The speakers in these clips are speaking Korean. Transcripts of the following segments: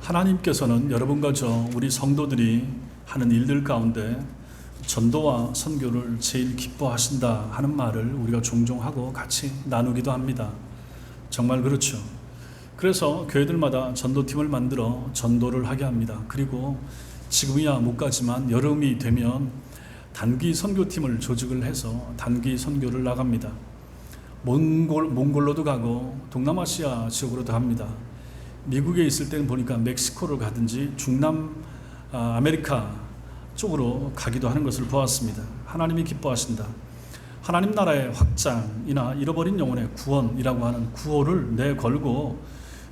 하나님께서는 여러분과 저 우리 성도들이 하는 일들 가운데 전도와 선교를 제일 기뻐하신다 하는 말을 우리가 종종 하고 같이 나누기도 합니다. 정말 그렇죠. 그래서 교회들마다 전도팀을 만들어 전도를 하게 합니다. 그리고 지금이야 못 가지만 여름이 되면 단기 선교팀을 조직을 해서 단기 선교를 나갑니다. 몽골로도 가고 동남아시아 지역으로도 갑니다. 미국에 있을 때는 보니까 멕시코를 가든지 중남 아메리카 쪽으로 가기도 하는 것을 보았습니다. 하나님이 기뻐하신다. 하나님 나라의 확장이나 잃어버린 영혼의 구원이라고 하는 구호를 내걸고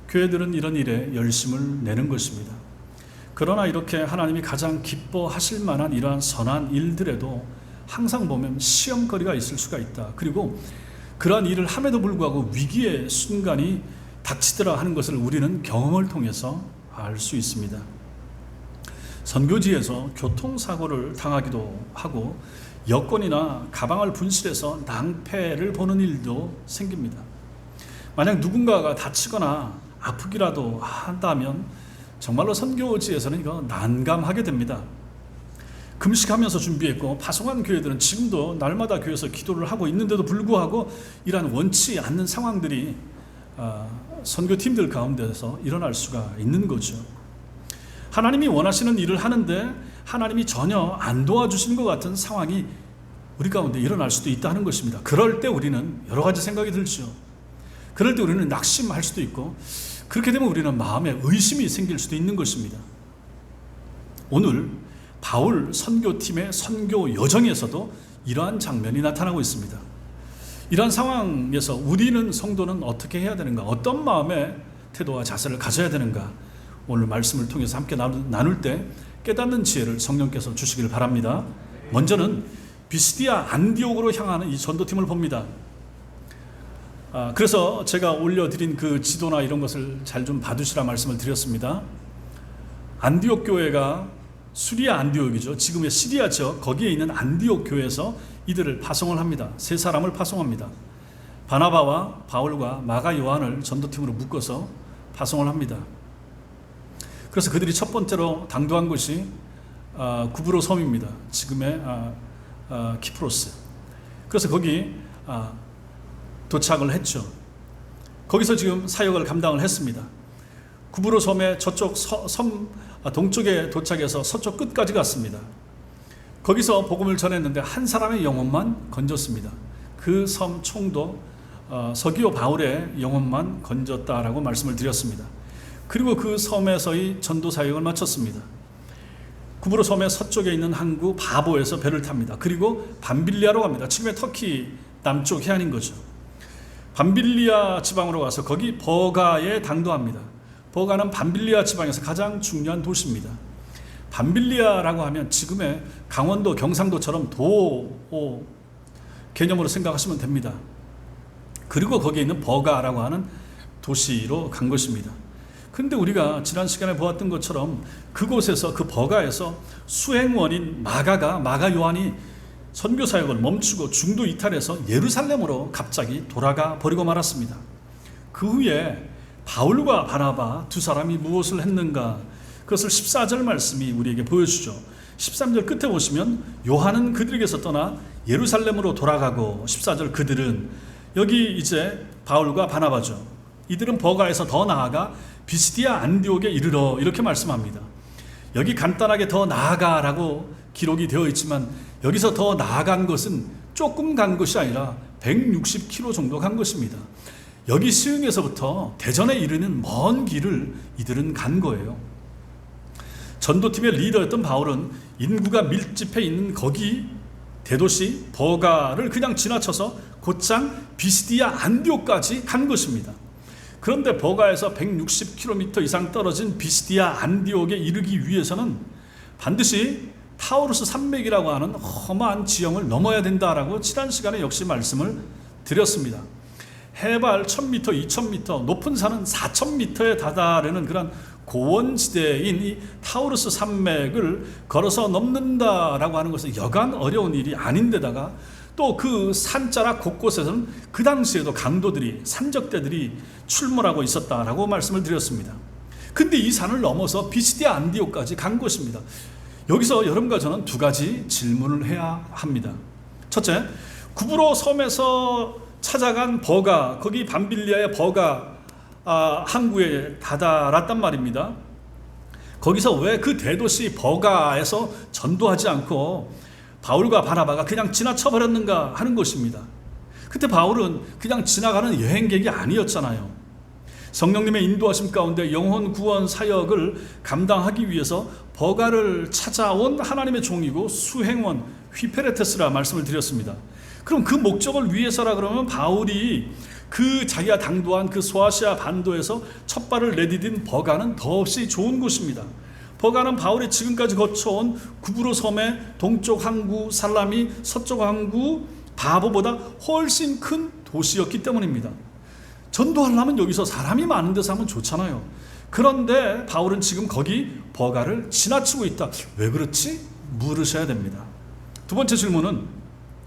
교회들은 이런 일에 열심을 내는 것입니다. 그러나 이렇게 하나님이 가장 기뻐하실 만한 이러한 선한 일들에도 항상 보면 시험거리가 있을 수가 있다. 그리고 그러한 일을 함에도 불구하고 위기의 순간이 닥치더라 하는 것을 우리는 경험을 통해서 알 수 있습니다. 선교지에서 교통사고를 당하기도 하고 여권이나 가방을 분실해서 낭패를 보는 일도 생깁니다. 만약 누군가가 다치거나 아프기라도 한다면 정말로 선교지에서는 이거 난감하게 됩니다. 금식하면서 준비했고 파송한 교회들은 지금도 날마다 교회에서 기도를 하고 있는데도 불구하고 이러한 원치 않는 상황들이 선교팀들 가운데서 일어날 수가 있는 거죠. 하나님이 원하시는 일을 하는데 하나님이 전혀 안 도와주시는 것 같은 상황이 우리 가운데 일어날 수도 있다는 것입니다. 그럴 때 우리는 여러 가지 생각이 들죠. 그럴 때 우리는 낙심할 수도 있고 그렇게 되면 우리는 마음에 의심이 생길 수도 있는 것입니다. 오늘 바울 선교팀의 선교 여정에서도 이러한 장면이 나타나고 있습니다. 이러한 상황에서 우리는 성도는 어떻게 해야 되는가? 어떤 마음의 태도와 자세를 가져야 되는가? 오늘 말씀을 통해서 함께 나눌 때 깨닫는 지혜를 성령께서 주시기를 바랍니다. 먼저는 비시디아 안디옥으로 향하는 이 전도팀을 봅니다. 그래서 제가 올려드린 그 지도나 이런 것을 잘 좀 봐두시라 말씀을 드렸습니다. 안디옥 교회가 수리아 안디옥이죠. 지금의 시리아 지역 거기에 있는 안디옥 교회에서 이들을 파송을 합니다. 세 사람을 파송합니다. 바나바와 바울과 마가 요한을 전도팀으로 묶어서 파송을 합니다. 그래서 그들이 첫 번째로 당도한 곳이 구브로 섬입니다. 지금의 키프로스. 그래서 거기 도착을 했죠. 거기서 지금 사역을 감당을 했습니다. 구브로 섬의 저쪽 섬 동쪽에 도착해서 서쪽 끝까지 갔습니다. 거기서 복음을 전했는데 한 사람의 영혼만 건졌습니다. 그 섬 총도 서기오 바울의 영혼만 건졌다라고 말씀을 드렸습니다. 그리고 그 섬에서의 전도 사역을 마쳤습니다. 구브로 섬의 서쪽에 있는 항구 바보에서 배를 탑니다. 그리고 밤빌리아로 갑니다. 지금의 터키 남쪽 해안인 거죠. 밤빌리아 지방으로 가서 거기 버가에 당도합니다. 버가는 밤빌리아 지방에서 가장 중요한 도시입니다. 밤빌리아라고 하면 지금의 강원도, 경상도처럼 도 개념으로 생각하시면 됩니다. 그리고 거기에 있는 버가라고 하는 도시로 간 것입니다. 근데 우리가 지난 시간에 보았던 것처럼 그곳에서 그 버가에서 수행원인 마가 요한이 선교 사역을 멈추고 중도 이탈해서 예루살렘으로 갑자기 돌아가 버리고 말았습니다. 그 후에 바울과 바나바 두 사람이 무엇을 했는가? 그것을 14절 말씀이 우리에게 보여주죠. 13절 끝에 보시면 요한은 그들에게서 떠나 예루살렘으로 돌아가고 14절 그들은 여기 이제 바울과 바나바죠. 이들은 버가에서 더 나아가 비시디아 안디옥에 이르러 이렇게 말씀합니다. 여기 간단하게 더 나아가라고 기록이 되어 있지만 여기서 더 나아간 것은 조금 간 것이 아니라 160km 정도 간 것입니다. 여기 시흥에서부터 대전에 이르는 먼 길을 이들은 간 거예요. 전도팀의 리더였던 바울은 인구가 밀집해 있는 거기 대도시 버가를 그냥 지나쳐서 곧장 비시디아 안디옥까지 간 것입니다. 그런데 버가에서 160km 이상 떨어진 비시디아 안디옥에 이르기 위해서는 반드시 타우루스 산맥이라고 하는 험한 지형을 넘어야 된다라고 지난 시간에 역시 말씀을 드렸습니다. 해발 1000m, 2000m, 높은 산은 4000m에 다다르는 그런 고원지대인 이 타우루스 산맥을 걸어서 넘는다라고 하는 것은 여간 어려운 일이 아닌데다가 또 그 산자락 곳곳에서는 그 당시에도 강도들이 산적대들이 출몰하고 있었다라고 말씀을 드렸습니다. 근데 이 산을 넘어서 비시디아 안디옥까지 간 것입니다. 여기서 여러분과 저는 두 가지 질문을 해야 합니다. 첫째, 구브로 섬에서 찾아간 버가, 거기 밤빌리아의 버가 항구에 다다랐단 말입니다. 거기서 왜 그 대도시 버가에서 전도하지 않고 바울과 바나바가 그냥 지나쳐 버렸는가 하는 것입니다. 그때 바울은 그냥 지나가는 여행객이 아니었잖아요. 성령님의 인도하심 가운데 영혼 구원 사역을 감당하기 위해서 버가를 찾아온 하나님의 종이고 수행원 휘페레테스라 말씀을 드렸습니다. 그럼 그 목적을 위해서라 그러면 바울이 그 자기가 당도한 그 소아시아 반도에서 첫 발을 내디딘 버가는 더없이 좋은 곳입니다. 버가는 바울이 지금까지 거쳐온 구브로 섬의 동쪽 항구 살라미, 서쪽 항구 바보보다 훨씬 큰 도시였기 때문입니다. 전도하려면 여기서 사람이 많은 데서 하면 좋잖아요. 그런데 바울은 지금 거기 버가를 지나치고 있다. 왜 그렇지? 물으셔야 됩니다. 두 번째 질문은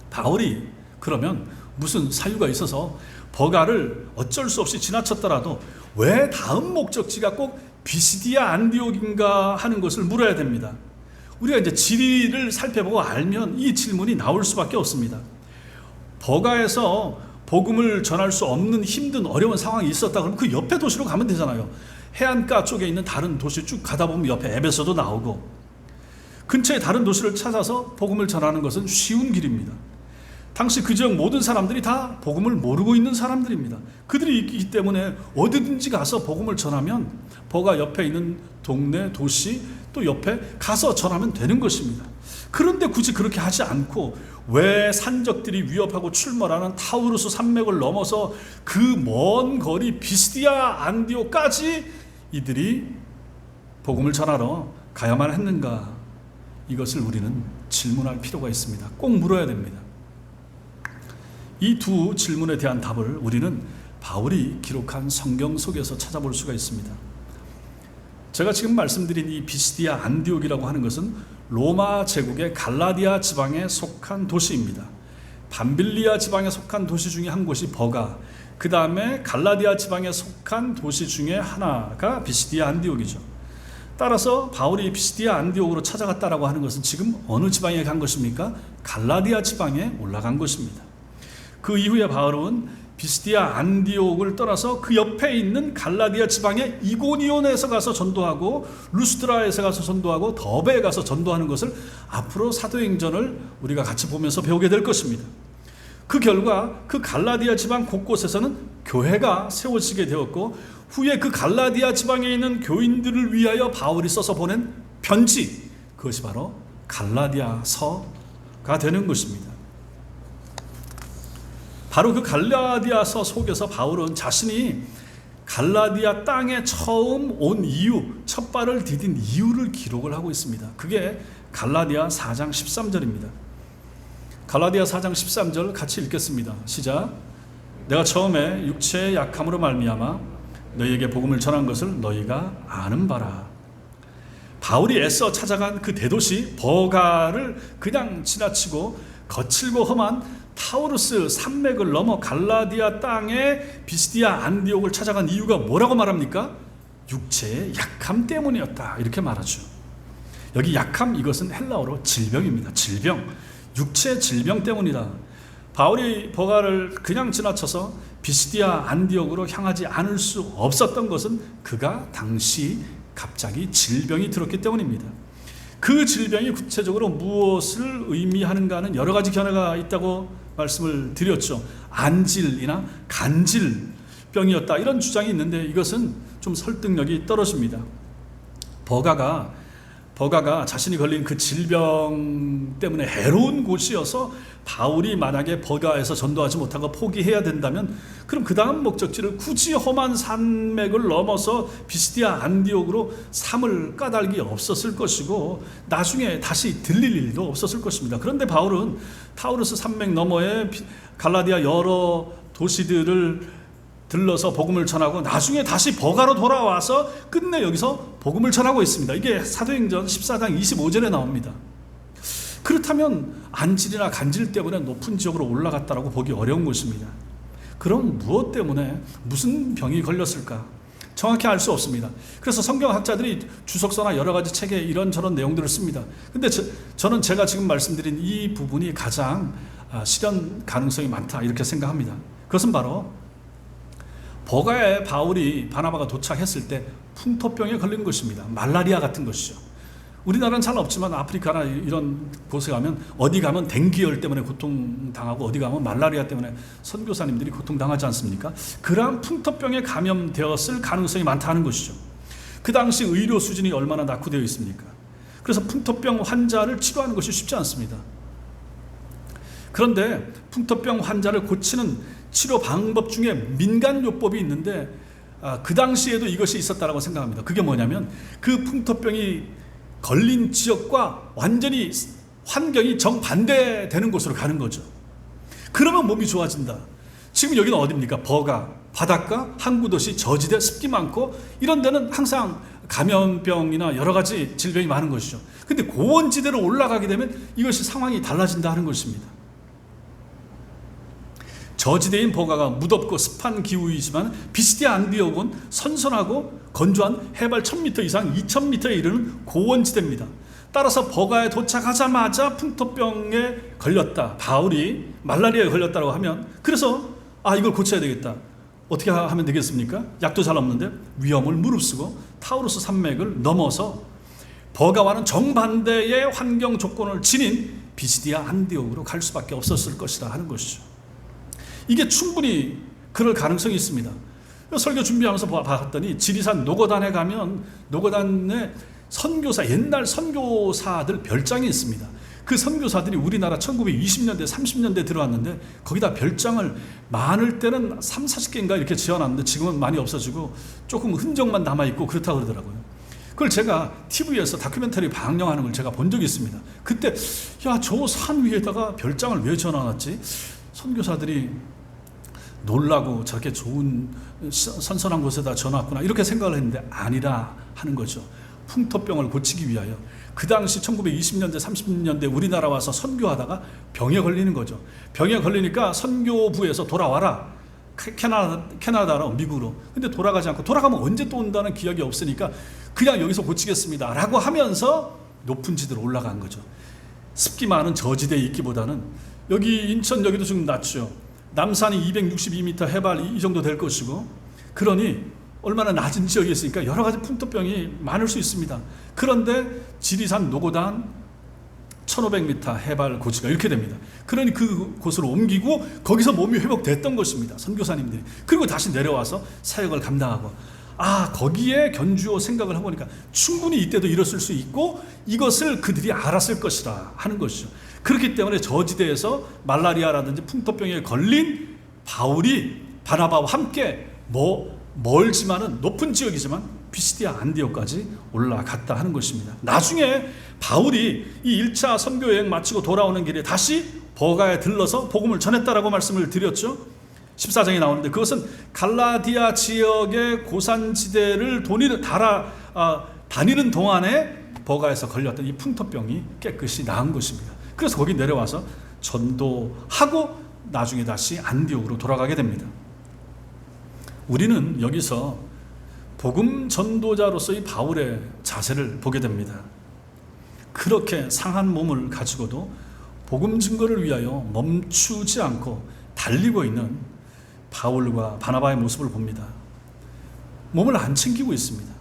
바울이 그러면 무슨 사유가 있어서 버가를 어쩔 수 없이 지나쳤더라도 왜 다음 목적지가 꼭 비시디아 안디옥인가 하는 것을 물어야 됩니다. 우리가 이제 지리를 살펴보고 알면 이 질문이 나올 수밖에 없습니다. 버가에서 복음을 전할 수 없는 힘든 어려운 상황이 있었다 그러면 그 옆에 도시로 가면 되잖아요. 해안가 쪽에 있는 다른 도시 쭉 가다 보면 옆에 에베소도 나오고 근처에 다른 도시를 찾아서 복음을 전하는 것은 쉬운 길입니다. 당시 그 지역 모든 사람들이 다 복음을 모르고 있는 사람들입니다. 그들이 있기 때문에 어디든지 가서 복음을 전하면 버가 옆에 있는 동네, 도시 또 옆에 가서 전하면 되는 것입니다. 그런데 굳이 그렇게 하지 않고 왜 산적들이 위협하고 출몰하는 타우루스 산맥을 넘어서 그 먼 거리 비시디아 안디옥까지 이들이 복음을 전하러 가야만 했는가? 이것을 우리는 질문할 필요가 있습니다. 꼭 물어야 됩니다. 이 두 질문에 대한 답을 우리는 바울이 기록한 성경 속에서 찾아볼 수가 있습니다. 제가 지금 말씀드린 이 비시디아 안디옥이라고 하는 것은 로마 제국의 갈라디아 지방에 속한 도시입니다. 밤빌리아 지방에 속한 도시 중에 한 곳이 버가, 그 다음에 갈라디아 지방에 속한 도시 중에 하나가 비시디아 안디옥이죠. 따라서 바울이 비시디아 안디옥으로 찾아갔다라고 하는 것은 지금 어느 지방에 간 것입니까? 갈라디아 지방에 올라간 것입니다. 그 이후에 바울은 비시디아 안디옥을 떠나서 그 옆에 있는 갈라디아 지방의 이고니온에서 가서 전도하고 루스드라에서 가서 전도하고 더베에 가서 전도하는 것을 앞으로 사도행전을 우리가 같이 보면서 배우게 될 것입니다. 그 결과 그 갈라디아 지방 곳곳에서는 교회가 세워지게 되었고 후에 그 갈라디아 지방에 있는 교인들을 위하여 바울이 써서 보낸 편지, 그것이 바로 갈라디아서가 되는 것입니다. 바로 그 갈라디아서 속에서 바울은 자신이 갈라디아 땅에 처음 온 이유, 첫 발을 디딘 이유를 기록을 하고 있습니다. 그게 갈라디아 4장 13절입니다. 갈라디아 4장 13절 같이 읽겠습니다. 시작. 내가 처음에 육체의 약함으로 말미암아 너희에게 복음을 전한 것을 너희가 아는 바라. 바울이 애써 찾아간 그 대도시 버가를 그냥 지나치고 거칠고 험한 타우루스 산맥을 넘어 갈라디아 땅의 비시디아 안디옥을 찾아간 이유가 뭐라고 말합니까? 육체의 약함 때문이었다, 이렇게 말하죠. 여기 약함, 이것은 헬라어로 질병입니다. 질병, 육체 질병 때문이다. 바울이 버가를 그냥 지나쳐서 비시디아 안디옥으로 향하지 않을 수 없었던 것은 그가 당시 갑자기 질병이 들었기 때문입니다. 그 질병이 구체적으로 무엇을 의미하는가는 여러 가지 견해가 있다고 말씀을 드렸죠. 안질이나 간질병이었다, 이런 주장이 있는데 이것은 좀 설득력이 떨어집니다. 버가가 자신이 걸린 그 질병 때문에 해로운 곳이어서 바울이 만약에 버가에서 전도하지 못하고 포기해야 된다면 그럼 그 다음 목적지를 굳이 험한 산맥을 넘어서 비시디아 안디옥으로 삼을 까닭이 없었을 것이고 나중에 다시 들릴 일도 없었을 것입니다. 그런데 바울은 타우루스 산맥 너머에 갈라디아 여러 도시들을 들러서 복음을 전하고 나중에 다시 버가로 돌아와서 끝내 여기서 복음을 전하고 있습니다. 이게 사도행전 14장 25절에 나옵니다. 그렇다면 안질이나 간질 때문에 높은 지역으로 올라갔다라고 보기 어려운 것입니다. 그럼 무엇 때문에 무슨 병이 걸렸을까? 정확히 알 수 없습니다. 그래서 성경학자들이 주석서나 여러 가지 책에 이런저런 내용들을 씁니다. 근데 저는 제가 지금 말씀드린 이 부분이 가장 실현 가능성이 많다 이렇게 생각합니다. 그것은 바로 버가에 바나바가 도착했을 때 풍토병에 걸린 것입니다. 말라리아 같은 것이죠. 우리나라는 잘 없지만 아프리카나 이런 곳에 가면 어디 가면 댕기열 때문에 고통당하고 어디 가면 말라리아 때문에 선교사님들이 고통당하지 않습니까? 그러한 풍토병에 감염되었을 가능성이 많다는 것이죠. 그 당시 의료 수준이 얼마나 낙후되어 있습니까? 그래서 풍토병 환자를 치료하는 것이 쉽지 않습니다. 그런데 풍토병 환자를 고치는 치료 방법 중에 민간요법이 있는데 그 당시에도 이것이 있었다고 생각합니다. 그게 뭐냐면 그 풍토병이 걸린 지역과 완전히 환경이 정반대되는 곳으로 가는 거죠. 그러면 몸이 좋아진다. 지금 여기는 어디입니까? 버가, 바닷가, 항구도시, 저지대, 습기 많고 이런 데는 항상 감염병이나 여러 가지 질병이 많은 것이죠. 근데 고원지대로 올라가게 되면 이것이 상황이 달라진다 하는 것입니다. 저지대인 버가가 무덥고 습한 기후이지만 비시디아 안디옥은 선선하고 건조한 해발 1000m 이상 2000m에 이르는 고원지대입니다. 따라서 버가에 도착하자마자 풍토병에 걸렸다. 바울이 말라리아에 걸렸다고 하면 그래서 이걸 고쳐야 되겠다. 어떻게 하면 되겠습니까? 약도 잘 없는데 위험을 무릅쓰고 타우루스 산맥을 넘어서 버가와는 정반대의 환경 조건을 지닌 비시디아 안디옥으로 갈 수밖에 없었을 것이다 하는 것이죠. 이게 충분히 그럴 가능성이 있습니다. 설교 준비하면서 봤더니 지리산 노고단에 가면 노고단에 옛날 선교사들 별장이 있습니다. 그 선교사들이 우리나라 1920년대 30년대 들어왔는데 거기다 별장을 많을 때는 3, 40개인가 이렇게 지어놨는데 지금은 많이 없어지고 조금 흔적만 남아있고 그렇다고 그러더라고요. 그걸 제가 TV에서 다큐멘터리 방영하는 걸 제가 본 적이 있습니다. 그때 저 산 위에다가 별장을 왜 지어놨지? 선교사들이 놀라고 저렇게 좋은 선선한 곳에다 지어놨구나 이렇게 생각을 했는데 아니라 하는 거죠. 풍토병을 고치기 위하여 그 당시 1920년대 30년대 우리나라 와서 선교하다가 병에 걸리는 거죠. 병에 걸리니까 선교부에서 돌아와라. 캐나다로 미국으로. 근데 돌아가지 않고 돌아가면 언제 또 온다는 기억이 없으니까 그냥 여기서 고치겠습니다 라고 하면서 높은 지대로 올라간 거죠. 습기 많은 저지대에 있기보다는 여기 인천 여기도 지금 낮죠. 남산이 262m 해발 이 정도 될 것이고 그러니 얼마나 낮은 지역에 있으니까 여러 가지 풍토병이 많을 수 있습니다. 그런데 지리산 노고단 1500m 해발 고지가 이렇게 됩니다. 그러니 그 곳으로 옮기고 거기서 몸이 회복됐던 것입니다. 선교사님들이. 그리고 다시 내려와서 사역을 감당하고 거기에 견주어 생각을 해보니까 충분히 이때도 이랬을 수 있고 이것을 그들이 알았을 것이라 하는 것이죠. 그렇기 때문에 저지대에서 말라리아라든지 풍토병에 걸린 바울이 바나바와 함께 멀지만은 높은 지역이지만 비시디아 안디옥까지 올라갔다 하는 것입니다. 나중에 바울이 이 1차 선교 여행 마치고 돌아오는 길에 다시 버가에 들러서 복음을 전했다라고 말씀을 드렸죠. 14장에 나오는데 그것은 갈라디아 지역의 고산지대를 다니는 동안에 버가에서 걸렸던 이 풍토병이 깨끗이 나은 것입니다. 그래서 거기 내려와서 전도하고 나중에 다시 안디옥으로 돌아가게 됩니다. 우리는 여기서 복음 전도자로서의 바울의 자세를 보게 됩니다. 그렇게 상한 몸을 가지고도 복음 증거를 위하여 멈추지 않고 달리고 있는 바울과 바나바의 모습을 봅니다. 몸을 안 챙기고 있습니다.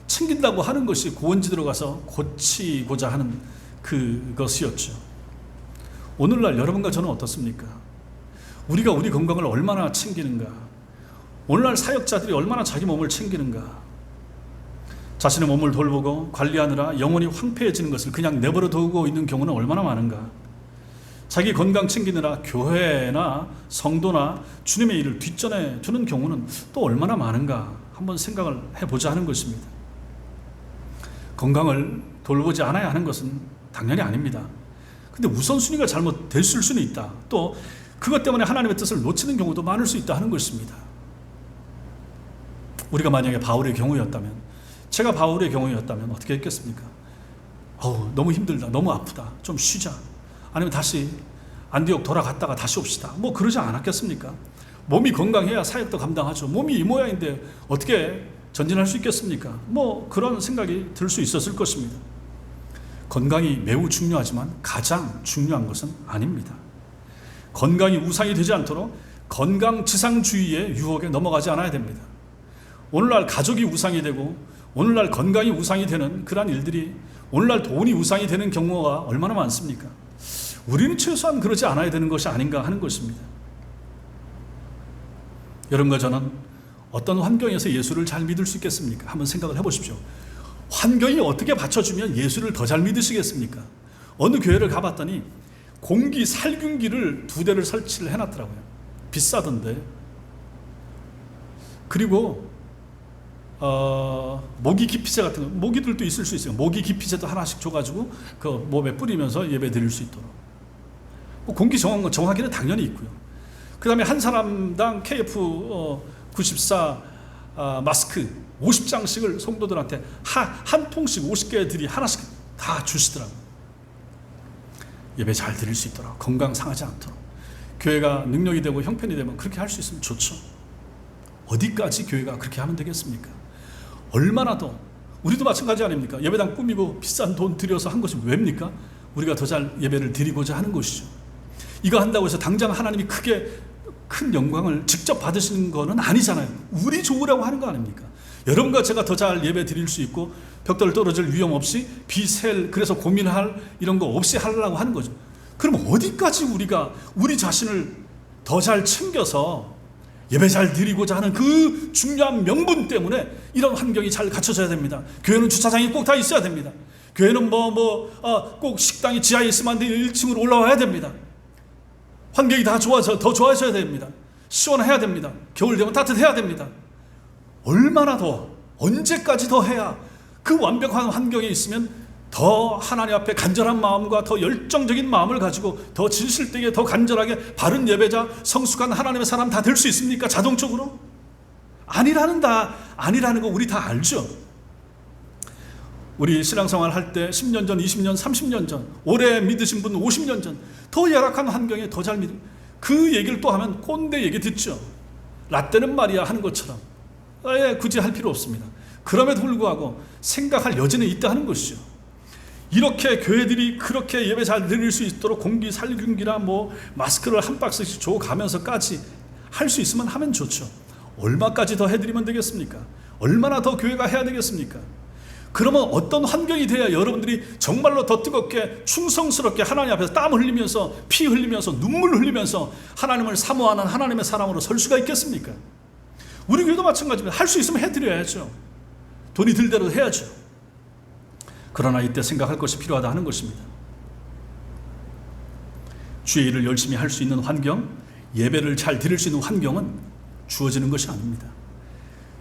챙긴다고 하는 것이 고원지대로 가서 고치고자 하는 그것이었죠. 오늘날 여러분과 저는 어떻습니까? 우리가 우리 건강을 얼마나 챙기는가? 오늘날 사역자들이 얼마나 자기 몸을 챙기는가? 자신의 몸을 돌보고 관리하느라 영혼이 황폐해지는 것을 그냥 내버려 두고 있는 경우는 얼마나 많은가? 자기 건강 챙기느라 교회나 성도나 주님의 일을 뒷전에 두는 경우는 또 얼마나 많은가? 한번 생각을 해보자 하는 것입니다. 건강을 돌보지 않아야 하는 것은 당연히 아닙니다. 근데 우선순위가 잘못됐을 수는 있다. 또 그것 때문에 하나님의 뜻을 놓치는 경우도 많을 수 있다 하는 것입니다. 우리가 만약에 바울의 경우였다면, 제가 바울의 경우였다면 어떻게 했겠습니까? 너무 힘들다, 너무 아프다, 좀 쉬자. 아니면 다시 안디옥 돌아갔다가 다시 옵시다. 그러지 않았겠습니까? 몸이 건강해야 사역도 감당하죠. 몸이 이 모양인데 어떻게 전진할 수 있겠습니까? 뭐 그런 생각이 들 수 있었을 것입니다. 건강이 매우 중요하지만 가장 중요한 것은 아닙니다. 건강이 우상이 되지 않도록 건강지상주의의 유혹에 넘어가지 않아야 됩니다. 오늘날 가족이 우상이 되고 오늘날 건강이 우상이 되는 그러한 일들이, 오늘날 돈이 우상이 되는 경우가 얼마나 많습니까? 우리는 최소한 그러지 않아야 되는 것이 아닌가 하는 것입니다. 여러분과 저는 어떤 환경에서 예수를 잘 믿을 수 있겠습니까? 한번 생각을 해보십시오. 환경이 어떻게 받쳐주면 예수를 더 잘 믿으시겠습니까? 어느 교회를 가봤더니 공기 살균기를 2대를 설치를 해놨더라고요. 비싸던데. 그리고 모기 기피제 같은 거, 모기들도 있을 수 있어요. 모기 기피제도 하나씩 줘가지고 그 몸에 뿌리면서 예배 드릴 수 있도록. 공기 정화기는 당연히 있고요. 그 다음에 한 사람당 KF94 마스크 50장씩을 성도들한테 한 통씩 50개들이 하나씩 다 주시더라고요. 예배 잘 드릴 수 있도록, 건강 상하지 않도록, 교회가 능력이 되고 형편이 되면 그렇게 할 수 있으면 좋죠. 어디까지 교회가 그렇게 하면 되겠습니까? 얼마나 더, 우리도 마찬가지 아닙니까? 예배당 꾸미고 비싼 돈 들여서 한 것이 왜입니까? 우리가 더 잘 예배를 드리고자 하는 것이죠. 이거 한다고 해서 당장 하나님이 크게 큰 영광을 직접 받으시는 거는 아니잖아요. 우리 좋으라고 하는 거 아닙니까? 여러분과 제가 더 잘 예배 드릴 수 있고 벽돌 떨어질 위험 없이 비셀, 그래서 고민할 이런 거 없이 하려고 하는 거죠. 그럼 어디까지 우리가 우리 자신을 더 잘 챙겨서 예배 잘 드리고자 하는 그 중요한 명분 때문에 이런 환경이 잘 갖춰져야 됩니다. 교회는 주차장이 꼭 다 있어야 됩니다. 교회는 꼭 식당이 지하에 있으면 안 되고 1층으로 올라와야 됩니다. 환경이 다 더 좋아져야 됩니다. 시원해야 됩니다. 겨울 되면 따뜻해야 됩니다. 얼마나 더, 언제까지 더 해야 그 완벽한 환경에 있으면 더 하나님 앞에 간절한 마음과 더 열정적인 마음을 가지고 더 진실되게, 더 간절하게 바른 예배자, 성숙한 하나님의 사람 다 될 수 있습니까? 자동적으로? 아니라는 거 우리 다 알죠. 우리 신앙생활 할 때 10년 전, 20년, 30년 전, 오래 믿으신 분 50년 전, 더 열악한 환경에 더 잘 믿음, 그 얘기를 또 하면 꼰대 얘기 듣죠. 라떼는 말이야 하는 것처럼 굳이 할 필요 없습니다. 그럼에도 불구하고 생각할 여지는 있다 하는 것이죠. 이렇게 교회들이 그렇게 예배 잘 드릴 수 있도록 공기 살균기나 마스크를 한 박스씩 줘가면서까지 할 수 있으면 하면 좋죠. 얼마까지 더 해드리면 되겠습니까? 얼마나 더 교회가 해야 되겠습니까? 그러면 어떤 환경이 돼야 여러분들이 정말로 더 뜨겁게 충성스럽게 하나님 앞에서 땀 흘리면서, 피 흘리면서, 눈물 흘리면서 하나님을 사모하는 하나님의 사람으로 설 수가 있겠습니까? 우리 교회도 마찬가지입니다. 할 수 있으면 해드려야죠. 돈이 들 대로 해야죠. 그러나 이때 생각할 것이 필요하다 하는 것입니다. 주의 일을 열심히 할 수 있는 환경, 예배를 잘 드릴 수 있는 환경은 주어지는 것이 아닙니다.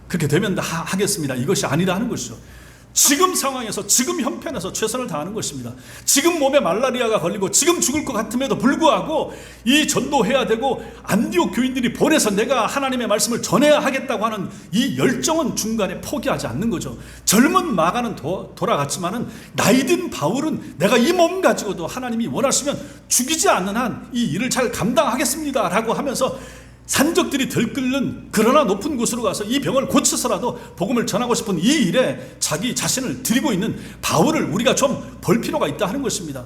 그렇게 되면 다 하겠습니다, 이것이 아니라 하는 것이죠. 지금 상황에서, 지금 형편에서 최선을 다하는 것입니다. 지금 몸에 말라리아가 걸리고 지금 죽을 것 같음에도 불구하고 이 전도해야 되고 안디옥 교인들이 보내서 내가 하나님의 말씀을 전해야 하겠다고 하는 이 열정은 중간에 포기하지 않는 거죠. 젊은 마가는 돌아갔지만은 나이든 바울은 내가 이 몸 가지고도 하나님이 원하시면 죽이지 않는 한 이 일을 잘 감당하겠습니다 라고 하면서 산적들이 들끓는 그러나 높은 곳으로 가서 이 병을 고쳐서라도 복음을 전하고 싶은 이 일에 자기 자신을 드리고 있는 바울을 우리가 좀 볼 필요가 있다 하는 것입니다.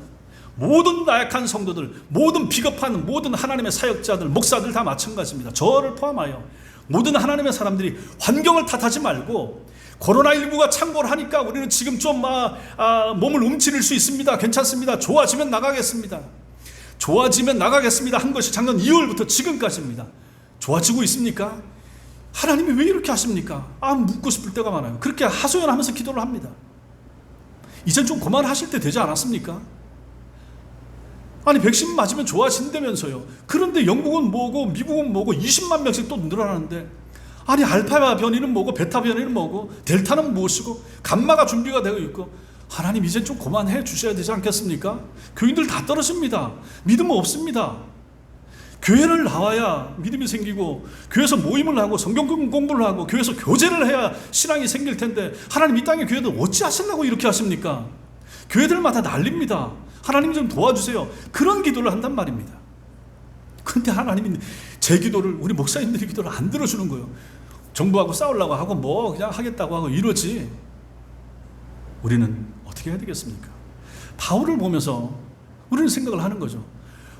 모든 나약한 성도들, 모든 비겁한 모든 하나님의 사역자들, 목사들 다 마찬가지입니다. 저를 포함하여 모든 하나님의 사람들이 환경을 탓하지 말고 코로나19가 창궐 하니까 우리는 지금 좀 몸을 움츠릴 수 있습니다. 괜찮습니다. 좋아지면 나가겠습니다. 좋아지면 나가겠습니다 한 것이 작년 2월부터 지금까지입니다. 좋아지고 있습니까? 하나님이 왜 이렇게 하십니까? 묻고 싶을 때가 많아요. 그렇게 하소연하면서 기도를 합니다. 이젠 좀 그만하실 때 되지 않았습니까? 아니 백신 맞으면 좋아진다면서요. 그런데 영국은 뭐고 미국은 뭐고 20만 명씩 또 늘어나는데, 아니 알파 변이는 뭐고 베타 변이는 뭐고 델타는 무엇이고 감마가 준비가 되어 있고, 하나님 이제 좀 그만해 주셔야 되지 않겠습니까? 교인들 다 떨어집니다. 믿음 없습니다. 교회를 나와야 믿음이 생기고 교회에서 모임을 하고 성경 공부를 하고 교회에서 교제를 해야 신앙이 생길 텐데, 하나님 이 땅의 교회들 어찌 하시려고 이렇게 하십니까? 교회들마다 난립니다. 하나님 좀 도와주세요. 그런 기도를 한단 말입니다. 근데 하나님이 제 기도를, 우리 목사님들의 기도를 안 들어주는 거예요. 정부하고 싸우려고 하고 뭐 그냥 하겠다고 하고 이러지. 우리는 어떻게 해야 되겠습니까? 바울을 보면서 우리는 생각을 하는 거죠.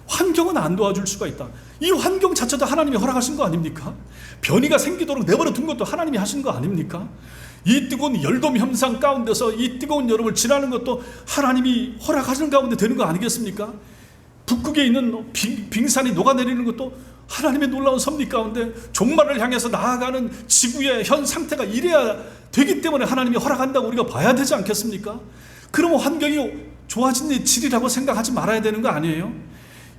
환경은 안 도와줄 수가 있다. 이 환경 자체도 하나님이 허락하신 거 아닙니까? 변이가 생기도록 내버려 둔 것도 하나님이 하신 거 아닙니까? 이 뜨거운 열돔 현상 가운데서 이 뜨거운 여름을 지나는 것도 하나님이 허락하신 가운데 되는 거 아니겠습니까? 북극에 있는 빙산이 녹아내리는 것도 하나님의 놀라운 섭리 가운데 종말을 향해서 나아가는 지구의 현 상태가 이래야 되기 때문에 하나님이 허락한다고 우리가 봐야 되지 않겠습니까? 그러면 환경이 좋아진 질이라고 생각하지 말아야 되는 거 아니에요?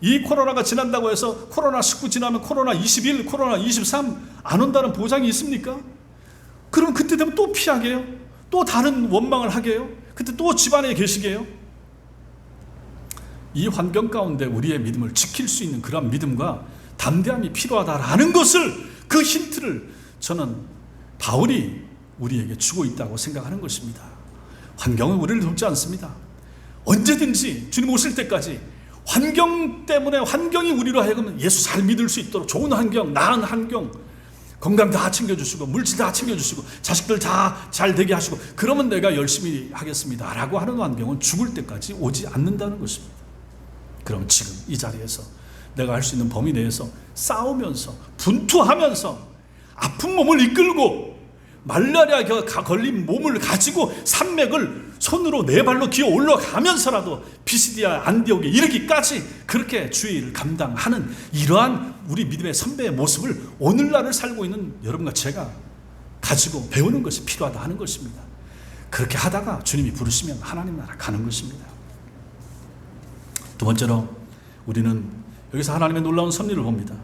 이 코로나가 지난다고 해서 코로나19 지나면 코로나21, 코로나23 안 온다는 보장이 있습니까? 그럼 그때 되면 또 피하게요? 또 다른 원망을 하게요? 그때 또 집안에 계시게요? 이 환경 가운데 우리의 믿음을 지킬 수 있는 그런 믿음과 담대함이 필요하다라는 것을, 그 힌트를 저는 바울이 우리에게 주고 있다고 생각하는 것입니다. 환경은 우리를 돕지 않습니다. 언제든지 주님 오실 때까지 환경 때문에, 환경이 우리로 하여금 예수 잘 믿을 수 있도록 좋은 환경, 나은 환경, 건강 다 챙겨주시고 물질 다 챙겨주시고 자식들 다 잘 되게 하시고 그러면 내가 열심히 하겠습니다 라고 하는 환경은 죽을 때까지 오지 않는다는 것입니다. 그럼 지금 이 자리에서 내가 할 수 있는 범위 내에서 싸우면서 분투하면서 아픈 몸을 이끌고 말라리아 걸린 몸을 가지고 산맥을 손으로 네 발로 기어 올라가면서라도 피시디아 안디옥에 이르기까지 그렇게 주의 일을 감당하는 이러한 우리 믿음의 선배의 모습을 오늘날을 살고 있는 여러분과 제가 가지고 배우는 것이 필요하다 하는 것입니다. 그렇게 하다가 주님이 부르시면 하나님 나라 가는 것입니다. 두 번째로 우리는 여기서 하나님의 놀라운 섭리를 봅니다.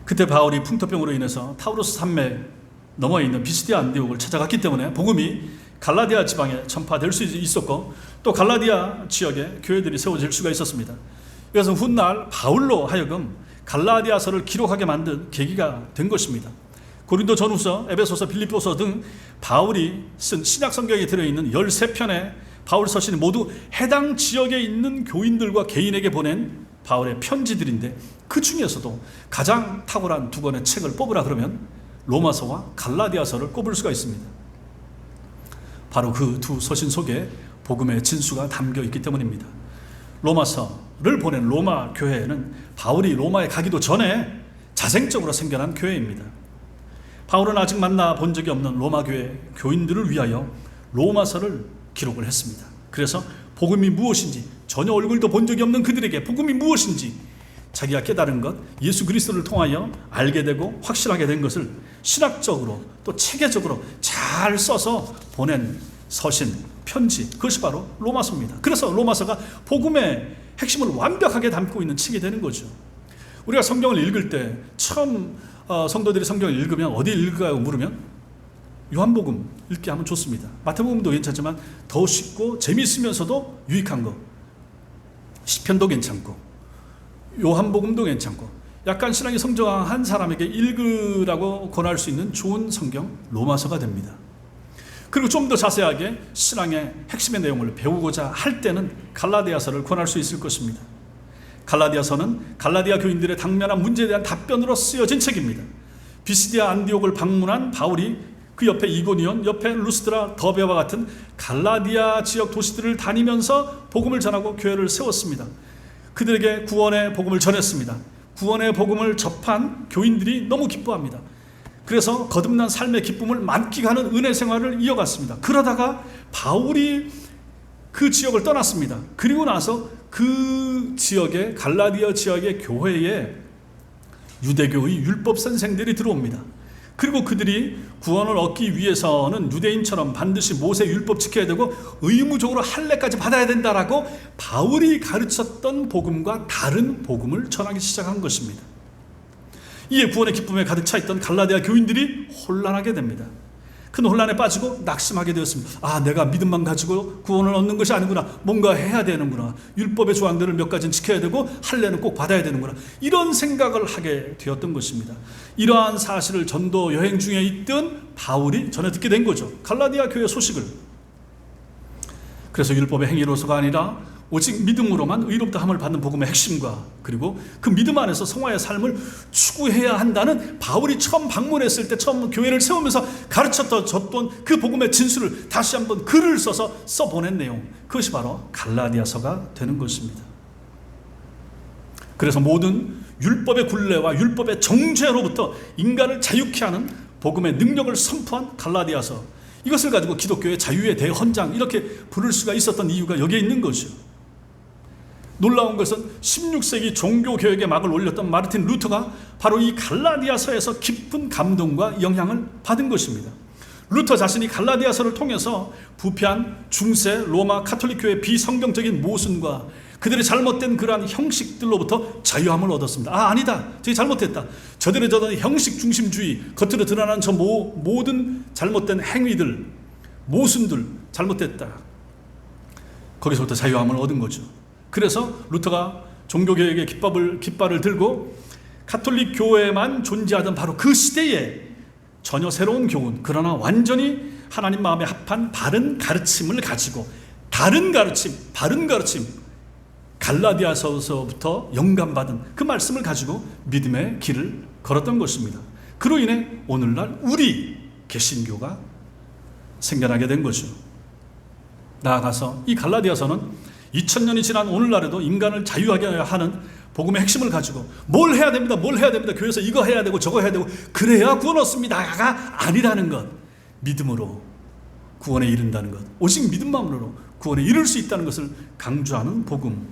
그때 바울이 풍토병으로 인해서 타우로스 산맥 넘어 있는 피시디아 안디옥을 찾아갔기 때문에 복음이 갈라디아 지방에 전파될 수 있었고 또 갈라디아 지역에 교회들이 세워질 수가 있었습니다. 그래서 훗날 바울로 하여금 갈라디아서를 기록하게 만든 계기가 된 것입니다. 고린도 전후서, 에베소서, 빌립보서 등 바울이 쓴 신약 성경에 들어있는 13편의 바울 서신이 모두 해당 지역에 있는 교인들과 개인에게 보낸 바울의 편지들인데 그 중에서도 가장 탁월한 두 권의 책을 뽑으라 그러면 로마서와 갈라디아서를 꼽을 수가 있습니다. 바로 그 두 서신 속에 복음의 진수가 담겨 있기 때문입니다. 로마서를 보낸 로마 교회는 바울이 로마에 가기도 전에 자생적으로 생겨난 교회입니다. 바울은 아직 만나본 적이 없는 로마 교회 교인들을 위하여 로마서를 기록을 했습니다. 그래서 복음이 무엇인지, 전혀 얼굴도 본 적이 없는 그들에게 복음이 무엇인지 자기가 깨달은 것, 예수 그리스도를 통하여 알게 되고 확실하게 된 것을 신학적으로 또 체계적으로 잘 써서 보낸 서신, 편지, 그것이 바로 로마서입니다. 그래서 로마서가 복음의 핵심을 완벽하게 담고 있는 책이 되는 거죠. 우리가 성경을 읽을 때 처음 성도들이 성경을 읽으면 어디 읽을까요? 물으면 요한복음 읽게 하면 좋습니다. 마태복음도 괜찮지만 더 쉽고 재미있으면서도 유익한 거, 시편도 괜찮고 요한복음도 괜찮고 약간 신앙이 성장한 사람에게 읽으라고 권할 수 있는 좋은 성경 로마서가 됩니다. 그리고 좀 더 자세하게 신앙의 핵심의 내용을 배우고자 할 때는 갈라디아서를 권할 수 있을 것입니다. 갈라디아서는 갈라디아 교인들의 당면한 문제에 대한 답변으로 쓰여진 책입니다. 비시디아 안디옥을 방문한 바울이 그 옆에 이고니온, 옆에 루스드라, 더베와 같은 갈라디아 지역 도시들을 다니면서 복음을 전하고 교회를 세웠습니다. 그들에게 구원의 복음을 전했습니다. 구원의 복음을 접한 교인들이 너무 기뻐합니다. 그래서 거듭난 삶의 기쁨을 만끽하는 은혜 생활을 이어갔습니다. 그러다가 바울이 그 지역을 떠났습니다. 그리고 나서 그 지역의 갈라디아 지역의 교회에 유대교의 율법 선생들이 들어옵니다. 그리고 그들이 구원을 얻기 위해서는 유대인처럼 반드시 모세 율법 지켜야 되고 의무적으로 할례까지 받아야 된다라고 바울이 가르쳤던 복음과 다른 복음을 전하기 시작한 것입니다. 이에 구원의 기쁨에 가득 차 있던 갈라디아 교인들이 혼란하게 됩니다. 큰 혼란에 빠지고 낙심하게 되었습니다. 아, 내가 믿음만 가지고 구원을 얻는 것이 아니구나. 뭔가 해야 되는구나. 율법의 조항들을 몇 가지는 지켜야 되고 할례는 꼭 받아야 되는구나. 이런 생각을 하게 되었던 것입니다. 이러한 사실을 전도 여행 중에 있던 바울이 전해 듣게 된 거죠. 갈라디아 교회 소식을. 그래서 율법의 행위로서가 아니라 오직 믿음으로만 의롭다함을 받는 복음의 핵심과 그리고 그 믿음 안에서 성화의 삶을 추구해야 한다는 바울이 처음 방문했을 때 처음 교회를 세우면서 가르쳤던 그 복음의 진수를 다시 한번 글을 써서 써보낸 내용, 그것이 바로 갈라디아서가 되는 것입니다. 그래서 모든 율법의 굴레와 율법의 정죄로부터 인간을 자유케 하는 복음의 능력을 선포한 갈라디아서, 이것을 가지고 기독교의 자유의 대헌장 이렇게 부를 수가 있었던 이유가 여기에 있는 거죠. 놀라운 것은 16세기 종교개혁의 막을 올렸던 마르틴 루터가 바로 이 갈라디아서에서 깊은 감동과 영향을 받은 것입니다. 루터 자신이 갈라디아서를 통해서 부패한 중세 로마 카톨릭 교회의 비성경적인 모순과 그들의 잘못된 그러한 형식들로부터 자유함을 얻었습니다. 아니다, 저희 잘못했다. 저들의 저런 형식 중심주의, 겉으로 드러나는 저 모든 잘못된 행위들, 모순들 잘못됐다. 거기서부터 자유함을 얻은 거죠. 그래서 루터가 종교개혁의 깃발을 들고 카톨릭 교회만 존재하던 바로 그 시대에 전혀 새로운 교훈, 그러나 완전히 하나님 마음에 합한 바른 가르침을 가지고 바른 가르침, 갈라디아서부터 영감받은 그 말씀을 가지고 믿음의 길을 걸었던 것입니다. 그로 인해 오늘날 우리 개신교가 생겨나게 된 거죠. 나아가서 이 갈라디아서는 2000년이 지난 오늘날에도 인간을 자유하게 하는 복음의 핵심을 가지고 뭘 해야 됩니다. 교회에서 이거 해야 되고 저거 해야 되고 그래야 구원 얻습니다가 아니라는 것, 믿음으로 구원에 이른다는 것, 오직 믿음만으로 구원에 이를 수 있다는 것을 강조하는 복음,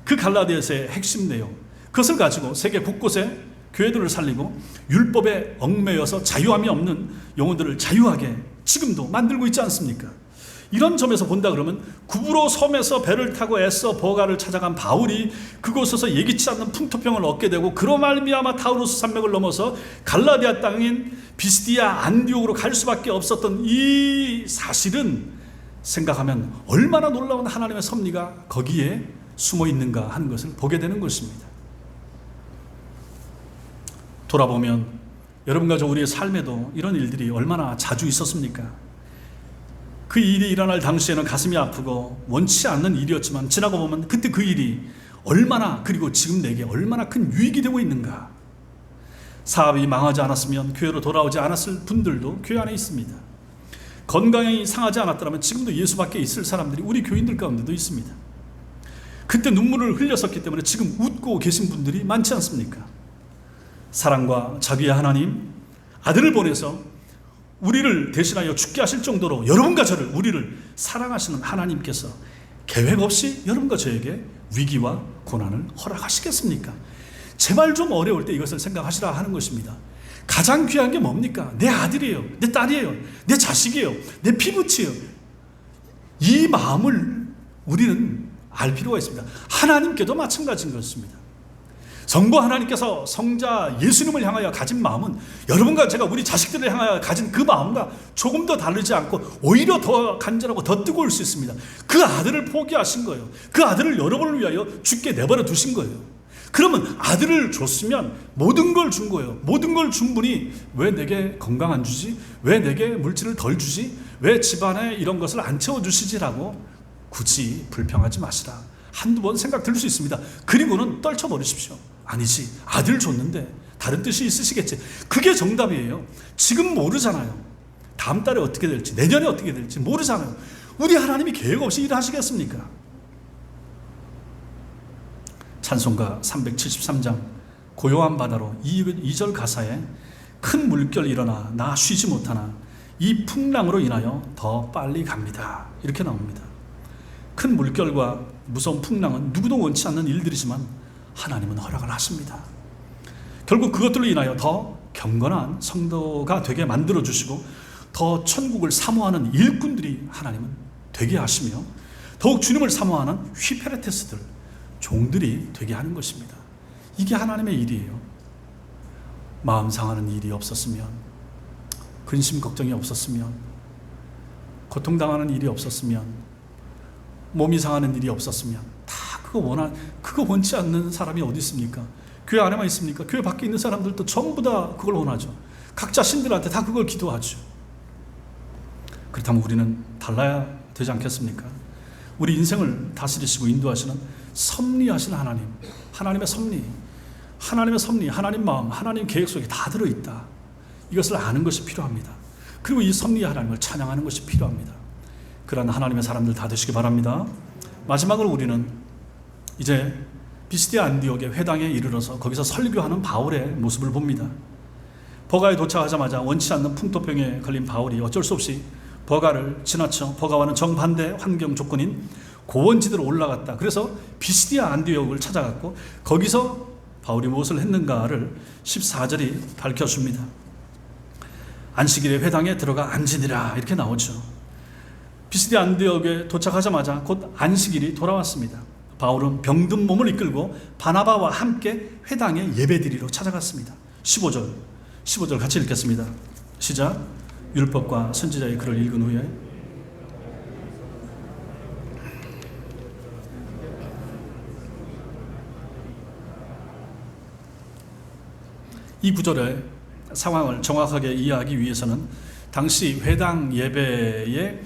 그 갈라디아서의 핵심 내용, 그것을 가지고 세계 곳곳에 교회들을 살리고 율법에 얽매여서 자유함이 없는 영혼들을 자유하게 지금도 만들고 있지 않습니까? 이런 점에서 본다 그러면 구브로 섬에서 배를 타고 애써 버가를 찾아간 바울이 그곳에서 예기치 않는 풍토병을 얻게 되고 그로 말미암아 타우루스 산맥을 넘어서 갈라디아 땅인 비시디아 안디옥으로 갈 수밖에 없었던 이 사실은 생각하면 얼마나 놀라운 하나님의 섭리가 거기에 숨어 있는가 하는 것을 보게 되는 것입니다. 돌아보면 여러분과 저 우리의 삶에도 이런 일들이 얼마나 자주 있었습니까? 그 일이 일어날 당시에는 가슴이 아프고 원치 않는 일이었지만 지나고 보면 그때 그 일이 얼마나, 그리고 지금 내게 얼마나 큰 유익이 되고 있는가. 사업이 망하지 않았으면 교회로 돌아오지 않았을 분들도 교회 안에 있습니다. 건강이 상하지 않았더라면 지금도 예수 밖에 있을 사람들이 우리 교인들 가운데도 있습니다. 그때 눈물을 흘렸었기 때문에 지금 웃고 계신 분들이 많지 않습니까? 사랑과 자비의 하나님, 아들을 보내서 우리를 대신하여 죽게 하실 정도로 여러분과 저를, 우리를 사랑하시는 하나님께서 계획 없이 여러분과 저에게 위기와 고난을 허락하시겠습니까? 제발 좀 어려울 때 이것을 생각하시라 하는 것입니다. 가장 귀한 게 뭡니까? 내 아들이에요, 내 딸이에요, 내 자식이에요, 내 피부치예요. 이 마음을 우리는 알 필요가 있습니다. 하나님께도 마찬가지인 것입니다. 성부 하나님께서 성자 예수님을 향하여 가진 마음은 여러분과 제가 우리 자식들을 향하여 가진 그 마음과 조금 더 다르지 않고 오히려 더 간절하고 더 뜨거울 수 있습니다. 그 아들을 포기하신 거예요. 그 아들을 여러분을 위하여 죽게 내버려 두신 거예요. 그러면 아들을 줬으면 모든 걸 준 거예요. 모든 걸 준 분이 왜 내게 건강 안 주지? 왜 내게 물질을 덜 주지? 왜 집안에 이런 것을 안 채워주시지라고 굳이 불평하지 마시라. 한두 번 생각 들 수 있습니다. 그리고는 떨쳐버리십시오. 아니지, 아들 줬는데 다른 뜻이 있으시겠지. 그게 정답이에요. 지금 모르잖아요. 다음 달에 어떻게 될지, 내년에 어떻게 될지 모르잖아요. 우리 하나님이 계획 없이 일하시겠습니까? 찬송가 373장 고요한 바다로 2절 가사에 큰 물결 일어나 나 쉬지 못하나 이 풍랑으로 인하여 더 빨리 갑니다, 이렇게 나옵니다. 큰 물결과 무서운 풍랑은 누구도 원치 않는 일들이지만 하나님은 허락을 하십니다. 결국 그것들로 인하여 더 경건한 성도가 되게 만들어주시고 더 천국을 사모하는 일꾼들이 하나님은 되게 하시며 더욱 주님을 사모하는 휘페레테스들, 종들이 되게 하는 것입니다. 이게 하나님의 일이에요. 마음 상하는 일이 없었으면, 근심 걱정이 없었으면, 고통당하는 일이 없었으면, 몸이 상하는 일이 없었으면, 다 그거 원치 않는 사람이 어디 있습니까? 교회 안에만 있습니까? 교회 밖에 있는 사람들도 전부 다 그걸 원하죠. 각자 신들한테 다 그걸 기도하죠. 그렇다면 우리는 달라야 되지 않겠습니까? 우리 인생을 다스리시고 인도하시는 섭리하신 하나님, 하나님의 섭리, 하나님 마음, 하나님 계획 속에 다 들어있다. 이것을 아는 것이 필요합니다. 그리고 이 섭리의 하나님을 찬양하는 것이 필요합니다. 그런 하나님의 사람들 다 되시기 바랍니다. 마지막으로 우리는 이제 비시디아 안디옥의 회당에 이르러서 거기서 설교하는 바울의 모습을 봅니다. 버가에 도착하자마자 원치 않는 풍토병에 걸린 바울이 어쩔 수 없이 버가를 지나쳐 버가와는 정반대 환경 조건인 고원지대로 올라갔다. 그래서 비시디아 안디옥을 찾아갔고 거기서 바울이 무엇을 했는가를 14절이 밝혀줍니다. 안식일에 회당에 들어가 앉으니라 이렇게 나오죠. 비시디아 안디옥에 도착하자마자 곧 안식일이 돌아왔습니다. 바울은 병든 몸을 이끌고 바나바와 함께 회당에 예배드리러 찾아갔습니다. 15절 같이 읽겠습니다. 시작. 율법과 선지자의 글을 읽은 후에 이 구절의 상황을 정확하게 이해하기 위해서는 당시 회당 예배의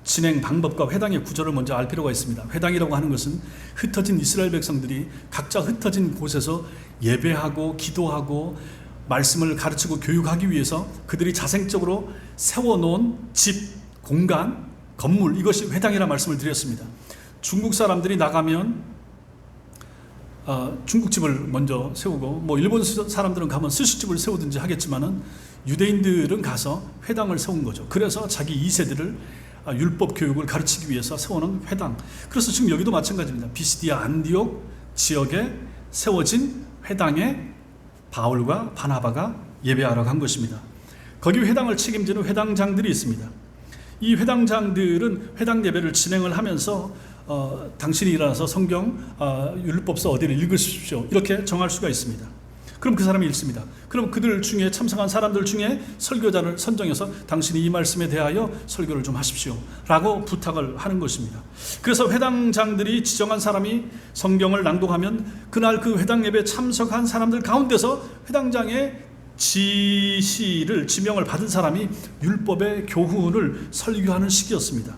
진행 방법과 회당의 구조를 먼저 알 필요가 있습니다. 회당이라고 하는 것은 흩어진 이스라엘 백성들이 각자 흩어진 곳에서 예배하고 기도하고 말씀을 가르치고 교육하기 위해서 그들이 자생적으로 세워놓은 집, 공간, 건물, 이것이 회당이라는 말씀을 드렸습니다. 중국 사람들이 나가면 중국집을 먼저 세우고 일본 사람들은 가면 스시집을 세우든지 하겠지만은 유대인들은 가서 회당을 세운 거죠. 그래서 자기 2세들을 율법 교육을 가르치기 위해서 세우는 회당. 그래서 지금 여기도 마찬가지입니다. 비시디아 안디옥 지역에 세워진 회당에 바울과 바나바가 예배하러 간 것입니다. 거기 회당을 책임지는 회당장들이 있습니다. 이 회당장들은 회당 예배를 진행을 하면서 당신이 일어나서 성경 율법서 어디를 읽으십시오 이렇게 정할 수가 있습니다. 그럼 그 사람이 읽습니다. 그럼 그들 중에 참석한 사람들 중에 설교자를 선정해서 당신이 이 말씀에 대하여 설교를 좀 하십시오 라고 부탁을 하는 것입니다. 그래서 회당장들이 지정한 사람이 성경을 낭독하면 그날 그 회당 예배에 참석한 사람들 가운데서 회당장의 지명을 받은 사람이 율법의 교훈을 설교하는 시기였습니다.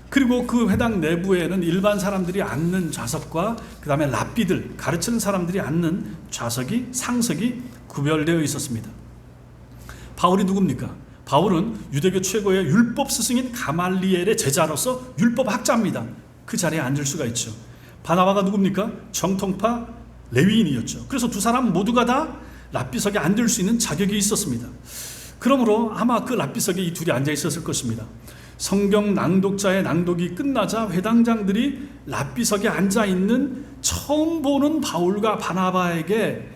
그리고 그 회당 내부에는 일반 사람들이 앉는 좌석과 그 다음에 랍비들, 가르치는 사람들이 앉는 좌석이, 상석이 구별되어 있었습니다. 바울이 누굽니까? 바울은 유대교 최고의 율법 스승인 가말리엘의 제자로서 율법 학자입니다. 그 자리에 앉을 수가 있죠. 바나바가 누굽니까? 정통파 레위인이었죠. 그래서 두 사람 모두가 다 랍비석에 앉을 수 있는 자격이 있었습니다. 그러므로 아마 그 랍비석에 이 둘이 앉아 있었을 것입니다. 성경 낭독자의 낭독이 끝나자 회당장들이 랍비석에 앉아있는 처음 보는 바울과 바나바에게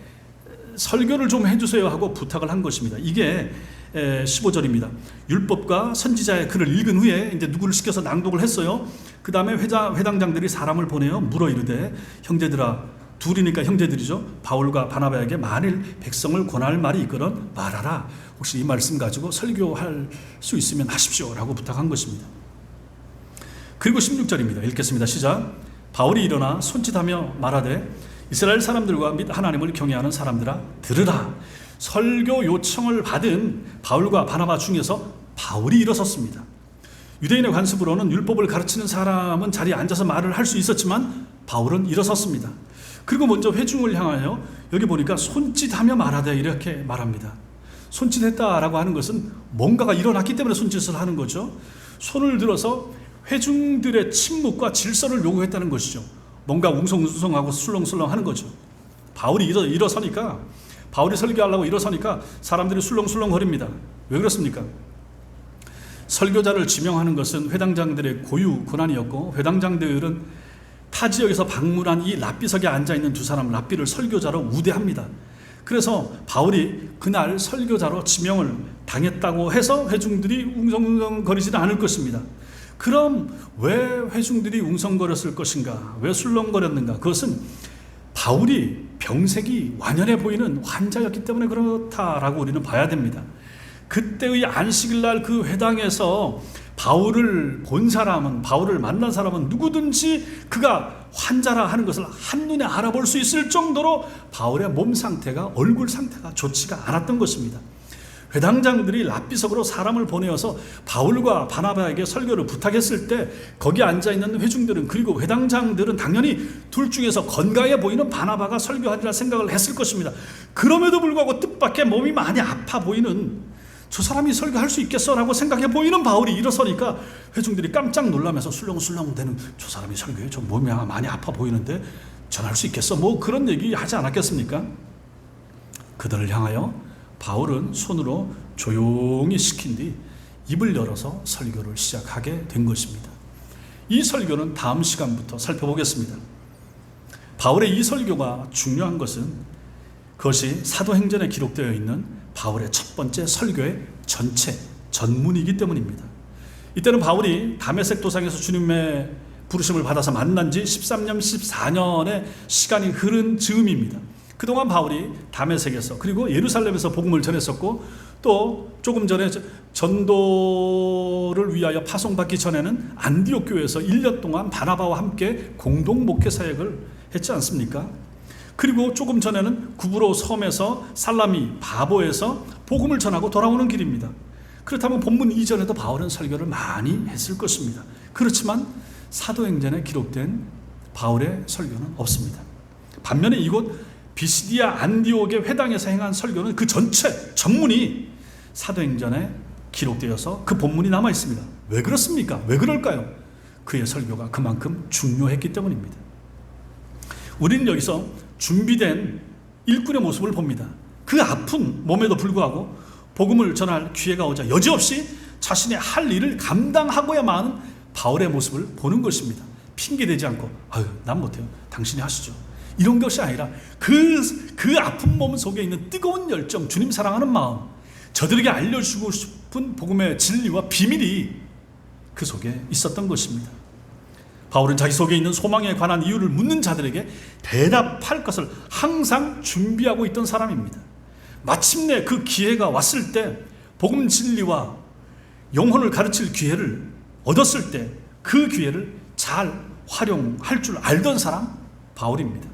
설교를 좀 해주세요 하고 부탁을 한 것입니다. 이게 15절입니다. 율법과 선지자의 글을 읽은 후에 이제 누구를 시켜서 낭독을 했어요. 그 다음에 회당장들이 사람을 보내어 물어 이르되 형제들아, 둘이니까 형제들이죠. 바울과 바나바에게 만일 백성을 권할 말이 있거든 말하라. 혹시 이 말씀 가지고 설교할 수 있으면 하십시오 라고 부탁한 것입니다. 그리고 16절입니다. 읽겠습니다. 시작. 바울이 일어나 손짓하며 말하되 이스라엘 사람들과 및 하나님을 경외하는 사람들아 들으라. 설교 요청을 받은 바울과 바나바 중에서 바울이 일어섰습니다. 유대인의 관습으로는 율법을 가르치는 사람은 자리에 앉아서 말을 할 수 있었지만 바울은 일어섰습니다. 그리고 먼저 회중을 향하여 여기 보니까 손짓하며 말하되 이렇게 말합니다. 손짓했다라고 하는 것은 뭔가가 일어났기 때문에 손짓을 하는 거죠. 손을 들어서 회중들의 침묵과 질서를 요구했다는 것이죠. 뭔가 웅성웅성하고 술렁술렁 하는 거죠. 바울이 일어서니까, 바울이 설교하려고 일어서니까 사람들이 술렁술렁 거립니다. 왜 그렇습니까? 설교자를 지명하는 것은 회당장들의 고유 권한이었고, 회당장들은 타 지역에서 방문한 이 랍비석에 앉아있는 두 사람 랍비를 설교자로 우대합니다. 그래서 바울이 그날 설교자로 지명을 당했다고 해서 회중들이 웅성웅성거리지는 않을 것입니다. 그럼 왜 회중들이 웅성거렸을 것인가? 왜 술렁거렸는가? 그것은 바울이 병색이 완연해 보이는 환자였기 때문에 그렇다라고 우리는 봐야 됩니다. 그때의 안식일날 그 회당에서 바울을 본 사람은, 바울을 만난 사람은 누구든지 그가 환자라 하는 것을 한눈에 알아볼 수 있을 정도로 바울의 몸 상태가, 얼굴 상태가 좋지가 않았던 것입니다. 회당장들이 랍비석으로 사람을 보내어서 바울과 바나바에게 설교를 부탁했을 때 거기 앉아있는 회중들은, 그리고 회당장들은 당연히 둘 중에서 건강해 보이는 바나바가 설교하리라 생각을 했을 것입니다. 그럼에도 불구하고 뜻밖의 몸이 많이 아파 보이는, 저 사람이 설교할 수 있겠어 라고 생각해 보이는 바울이 일어서니까 회중들이 깜짝 놀라면서 술렁술렁 대는, 저 사람이 설교해? 저 몸이 많이 아파 보이는데 전할 수 있겠어? 뭐 그런 얘기 하지 않았겠습니까? 그들을 향하여 바울은 손으로 조용히 시킨 뒤 입을 열어서 설교를 시작하게 된 것입니다. 이 설교는 다음 시간부터 살펴보겠습니다. 바울의 이 설교가 중요한 것은 그것이 사도행전에 기록되어 있는 바울의 첫 번째 설교의 전체 전문이기 때문입니다. 이때는 바울이 다메섹 도상에서 주님의 부르심을 받아서 만난 지 13년, 14년의 시간이 흐른 즈음입니다. 그동안 바울이 다메섹에서 그리고 예루살렘에서 복음을 전했었고, 또 조금 전에 전도를 위하여 파송받기 전에는 안디옥 교회에서 1년 동안 바나바와 함께 공동 목회 사역을 했지 않습니까? 그리고 조금 전에는 구브로 섬에서 살라미 바보에서 복음을 전하고 돌아오는 길입니다. 그렇다면 본문 이전에도 바울은 설교를 많이 했을 것입니다. 그렇지만 사도행전에 기록된 바울의 설교는 없습니다. 반면에 이곳 비시디아 안디옥의 회당에서 행한 설교는 그 전체 전문이 사도행전에 기록되어서 그 본문이 남아 있습니다. 왜 그렇습니까? 왜 그럴까요? 그의 설교가 그만큼 중요했기 때문입니다. 우리는 여기서 준비된 일꾼의 모습을 봅니다. 그 아픈 몸에도 불구하고 복음을 전할 기회가 오자 여지없이 자신의 할 일을 감당하고야만 하는 바울의 모습을 보는 것입니다. 핑계대지 않고 아유 난 못해요, 당신이 하시죠, 이런 것이 아니라 그 아픈 몸 속에 있는 뜨거운 열정, 주님 사랑하는 마음, 저들에게 알려주고 싶은 복음의 진리와 비밀이 그 속에 있었던 것입니다. 바울은 자기 속에 있는 소망에 관한 이유를 묻는 자들에게 대답할 것을 항상 준비하고 있던 사람입니다. 마침내 그 기회가 왔을 때 복음 진리와 영혼을 가르칠 기회를 얻었을 때 그 기회를 잘 활용할 줄 알던 사람 바울입니다.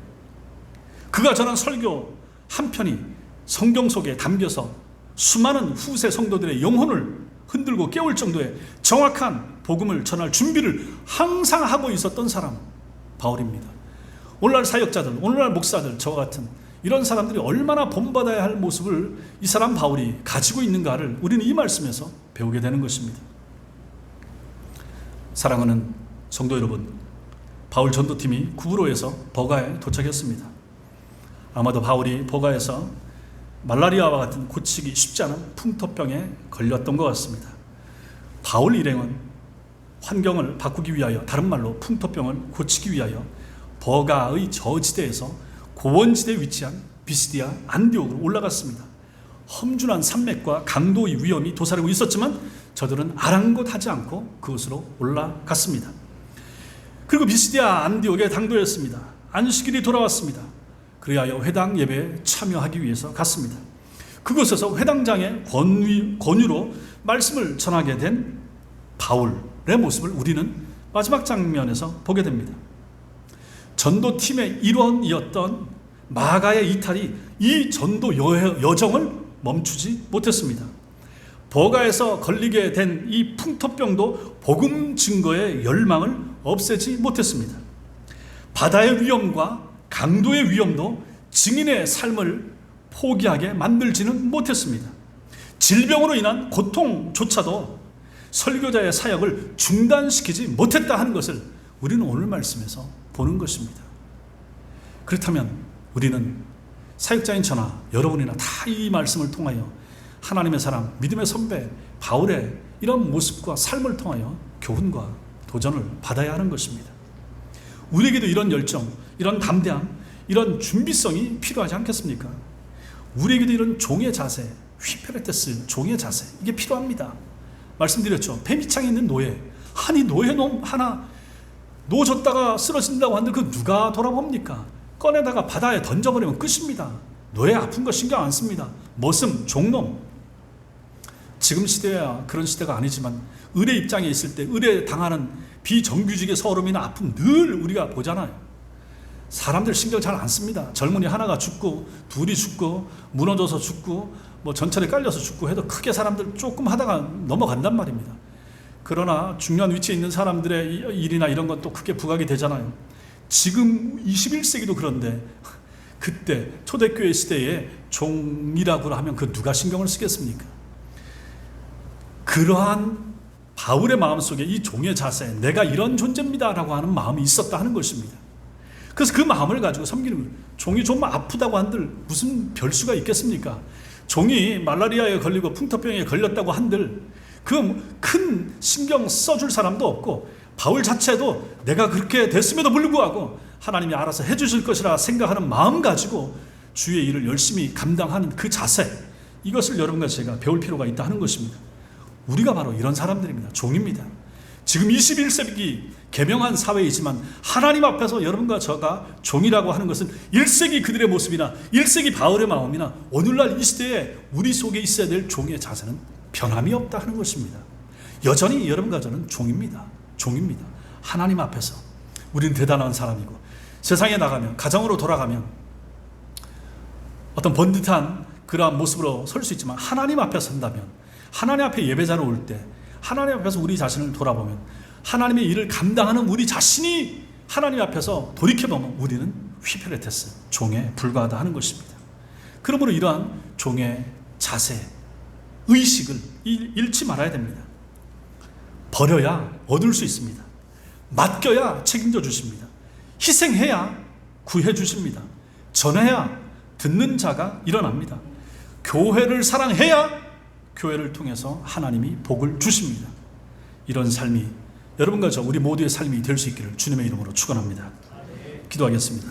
그가 전한 설교 한 편이 성경 속에 담겨서 수많은 후세 성도들의 영혼을 흔들고 깨울 정도의 정확한 복음을 전할 준비를 항상 하고 있었던 사람 바울입니다. 오늘날 사역자들, 오늘날 목사들, 저와 같은 이런 사람들이 얼마나 본받아야 할 모습을 이 사람 바울이 가지고 있는가를 우리는 이 말씀에서 배우게 되는 것입니다. 사랑하는 성도 여러분, 바울 전도팀이 구브로에서 버가에 도착했습니다. 아마도 바울이 버가에서 말라리아와 같은 고치기 쉽지 않은 풍토병에 걸렸던 것 같습니다. 바울 일행은 환경을 바꾸기 위하여, 다른 말로 풍토병을 고치기 위하여 버가의 저지대에서 고원지대에 위치한 비시디아 안디옥으로 올라갔습니다. 험준한 산맥과 강도의 위험이 도사리고 있었지만 저들은 아랑곳하지 않고 그곳으로 올라갔습니다. 그리고 비시디아 안디옥에 당도했습니다. 안식일이 돌아왔습니다. 그리하여 회당 예배에 참여하기 위해서 갔습니다. 그곳에서 회당장의 권유로 말씀을 전하게 된 바울의 모습을 우리는 마지막 장면에서 보게 됩니다. 전도팀의 일원이었던 마가의 이탈이 이 전도 여정을 멈추지 못했습니다. 버가에서 걸리게 된 이 풍토병도 복음 증거의 열망을 없애지 못했습니다. 바다의 위험과 강도의 위험도 증인의 삶을 포기하게 만들지는 못했습니다. 질병으로 인한 고통조차도 설교자의 사역을 중단시키지 못했다 하는 것을 우리는 오늘 말씀에서 보는 것입니다. 그렇다면 우리는 사역자인 저나 여러분이나 다 이 말씀을 통하여 하나님의 사람, 믿음의 선배 바울의 이런 모습과 삶을 통하여 교훈과 도전을 받아야 하는 것입니다. 우리에게도 이런 열정, 이런 담대함, 이런 준비성이 필요하지 않겠습니까? 우리에게도 이런 종의 자세, 휘페레테스 종의 자세, 이게 필요합니다. 말씀드렸죠. 뱀이창에 있는 노예, 아니 노예놈 하나 놓아줬다가 쓰러진다고 하는데 그 누가 돌아봅니까? 꺼내다가 바다에 던져버리면 끝입니다. 노예 아픈 거 신경 안 씁니다. 머슴, 종놈. 지금 시대야 그런 시대가 아니지만 을의 입장에 있을 때 을에 당하는 비정규직의 서름이나 아픔 늘 우리가 보잖아요. 사람들 신경 잘 안 씁니다. 젊은이 하나가 죽고 둘이 죽고 무너져서 죽고 뭐 전철에 깔려서 죽고 해도 크게 사람들 조금 하다가 넘어간단 말입니다. 그러나 중요한 위치에 있는 사람들의 일이나 이런 건 또 크게 부각이 되잖아요. 지금 21세기도 그런데 그때 초대교회 시대에 종이라고 하면 그 누가 신경을 쓰겠습니까? 그러한 바울의 마음속에 이 종의 자세, 내가 이런 존재입니다라고 하는 마음이 있었다 하는 것입니다. 그래서 그 마음을 가지고 섬기는 거예요. 종이 좀 아프다고 한들 무슨 별수가 있겠습니까? 종이 말라리아에 걸리고 풍토병에 걸렸다고 한들 그 큰 신경 써줄 사람도 없고 바울 자체도 내가 그렇게 됐음에도 불구하고 하나님이 알아서 해주실 것이라 생각하는 마음 가지고 주의 일을 열심히 감당하는 그 자세, 이것을 여러분과 제가 배울 필요가 있다 하는 것입니다. 우리가 바로 이런 사람들입니다. 종입니다. 지금 21세기 개명한 사회이지만 하나님 앞에서 여러분과 저가 종이라고 하는 것은 1세기 그들의 모습이나 1세기 바울의 마음이나 오늘날 이 시대에 우리 속에 있어야 될 종의 자세는 변함이 없다 하는 것입니다. 여전히 여러분과 저는 종입니다. 종입니다. 하나님 앞에서 우리는 대단한 사람이고, 세상에 나가면, 가정으로 돌아가면 어떤 번듯한 그러한 모습으로 설 수 있지만 하나님 앞에 선다면, 하나님 앞에 예배자로 올 때 하나님 앞에서 우리 자신을 돌아보면 하나님의 일을 감당하는 우리 자신이 하나님 앞에서 돌이켜보면 우리는 휘폐레테스, 종에 불과하다 하는 것입니다. 그러므로 이러한 종의 자세, 의식을 잃지 말아야 됩니다. 버려야 얻을 수 있습니다. 맡겨야 책임져 주십니다. 희생해야 구해 주십니다. 전해야 듣는 자가 일어납니다. 교회를 사랑해야 교회를 통해서 하나님이 복을 주십니다. 이런 삶이 여러분과 저 우리 모두의 삶이 될 수 있기를 주님의 이름으로 축원합니다. 기도하겠습니다.